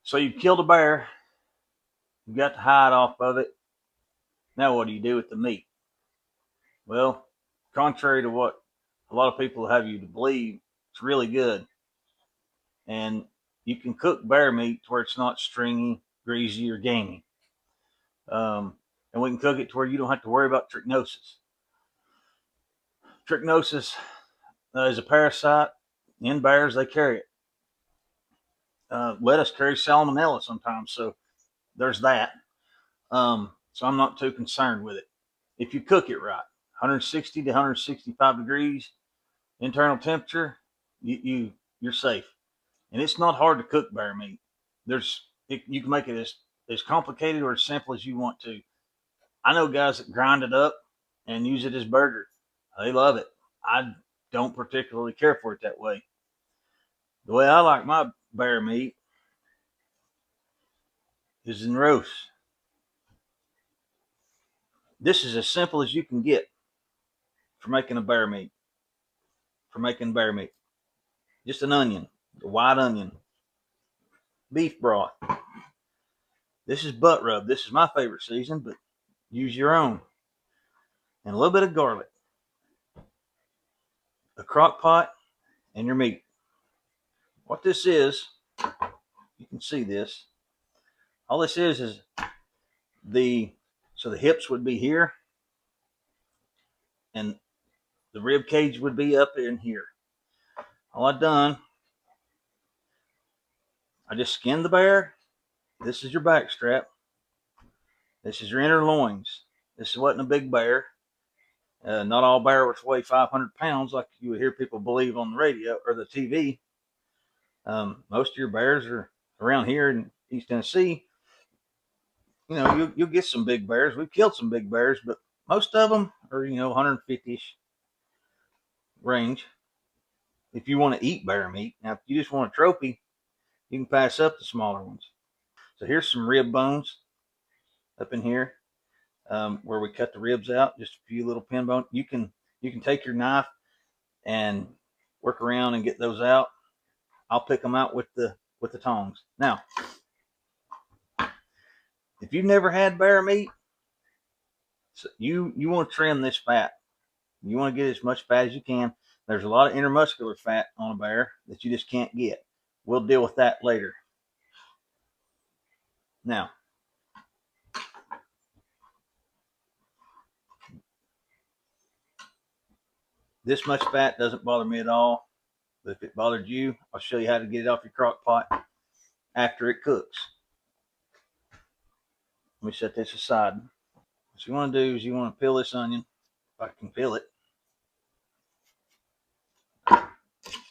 So you've killed a bear, you got the hide off of it. Now what do you do with the meat? Well, contrary to what a lot of people have you to believe, it's really good. And you can cook bear meat to where it's not stringy, greasy, or gamey. And we can cook it to where you don't have to worry about trichinosis. Trichinosis is a parasite in bears. They carry it. Lettuce carries salmonella sometimes, so there's that. So I'm not too concerned with it. If you cook it right, 160 to 165 degrees internal temperature, you're safe. And it's not hard to cook bear meat. You can make it as complicated or as simple as you want to. I know guys that grind it up and use it as burger. They love it. I don't particularly care for it that way. The way I like my bear meat is in roast. This is as simple as you can get for making a bear meat. For making bear meat, just an onion, a white onion, beef broth. This is butt rub. This is my favorite season, but use your own. And a little bit of garlic, a crock pot, and your meat. What this is, you can see this. All this is the hips would be here, and the rib cage would be up in here. All I've done, I just skinned the bear. This is your back strap. This is your inner loins. This wasn't a big bear. Not all bears weigh 500 pounds like you would hear people believe on the radio or the TV. Most of your bears are around here in East Tennessee. You know, you'll get some big bears. We've killed some big bears, but most of them are 150-ish range. If you want to eat bear meat, now if you just want a trophy, you can pass up the smaller ones. So here's some rib bones up in here, where we cut the ribs out, just a few little pin bones. You can take your knife and work around and get those out. I'll pick them out with the tongs. Now, if you've never had bear meat, so you want to trim this fat. You want to get as much fat as you can. There's a lot of intermuscular fat on a bear that you just can't get. We'll deal with that later. Now, this much fat doesn't bother me at all. But if it bothered you, I'll show you how to get it off your crock pot after it cooks. Let me set this aside. What you want to do is you want to peel this onion. If I can peel it.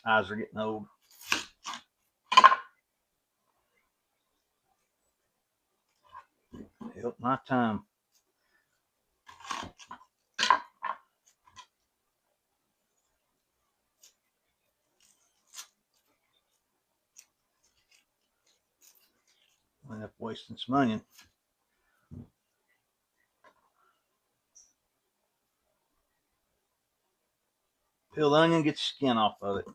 Eyes are getting old. Help my time. I end up wasting some onion. Peel the onion, get the skin off of it.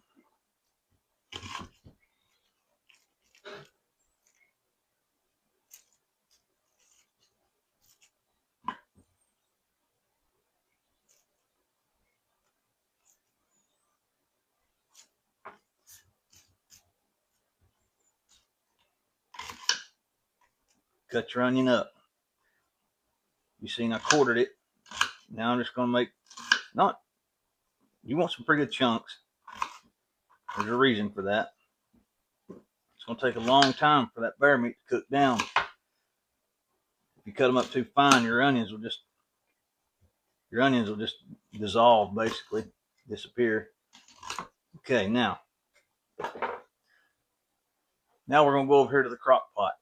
Cut your onion up. You seen I quartered it. Now I'm just going to make, you want some pretty good chunks. There's a reason for that. It's going to take a long time for that bear meat to cook down. If you cut them up too fine, your onions will just dissolve, basically, disappear. Okay, now we're going to go over here to the crock pot.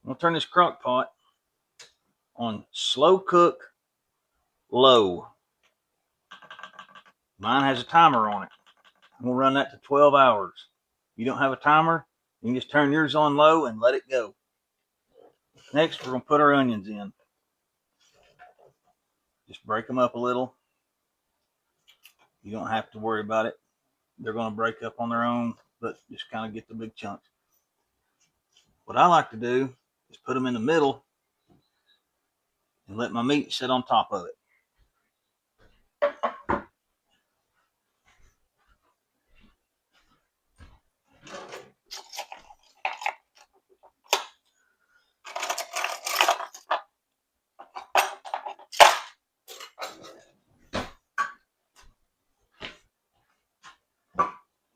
I'm going to turn this crock pot on slow cook, low. Mine has a timer on it. I'm going to run that to 12 hours. If you don't have a timer, you can just turn yours on low and let it go. Next, we're going to put our onions in. Just break them up a little. You don't have to worry about it. They're going to break up on their own, but just kind of get the big chunks. What I like to do is put them in the middle and let my meat sit on top of it.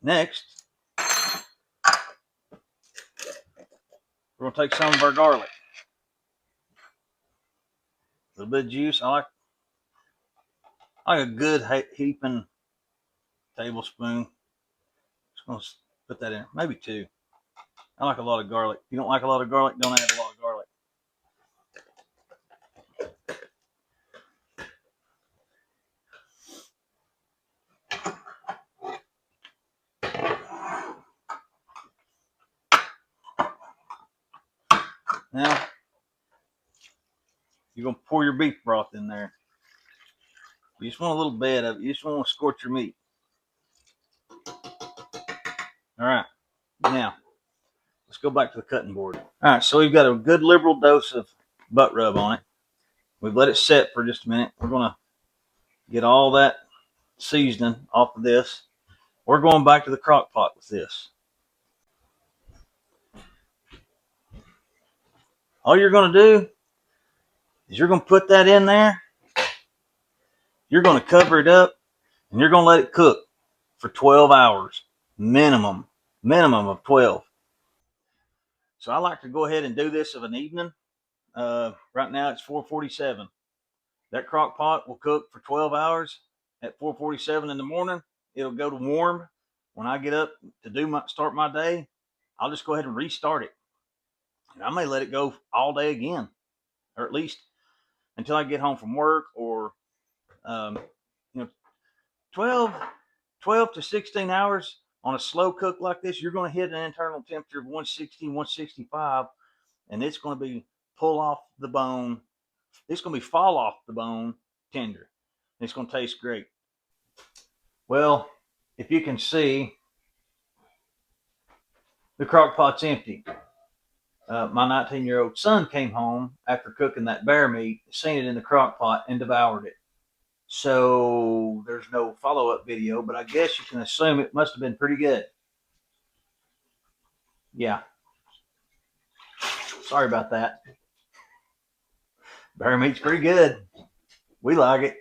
Next, we're going to take some of our garlic. A little bit of juice. I like a good heaping tablespoon. Just going to put that in. Maybe 2. I like a lot of garlic. If you don't like a lot of garlic, don't add a lot of garlic. Now, you're going to pour your beef broth in there. You just want a little bit of it. You just want to scorch your meat. All right. Now, let's go back to the cutting board. All right. So we've got a good liberal dose of butt rub on it. We've let it set for just a minute. We're going to get all that seasoning off of this. We're going back to the crock pot with this. All you're going to do is you're going to put that in there. You're going to cover it up and you're going to let it cook for 12 hours minimum of 12. So I like to go ahead and do this of an evening. Right now it's 4:47. That crock pot will cook for 12 hours. At 4:47 in the morning, it'll go to warm. When I get up to start my day, I'll just go ahead and restart it. And I may let it go all day again, or at least until I get home from work, or um, you know, 12 to 16 hours on a slow cook like this. You're going to hit an internal temperature of 160, 165, and it's going to be pull off the bone. It's going to be fall off the bone tender. It's going to taste great. Well, if you can see, the crock pot's empty. My 19-year-old son came home after cooking that bear meat, seen it in the crock pot, and devoured it. So there's no follow-up video, but I guess you can assume it must have been pretty good. Yeah. Sorry about that. Bear meat's pretty good. We like it.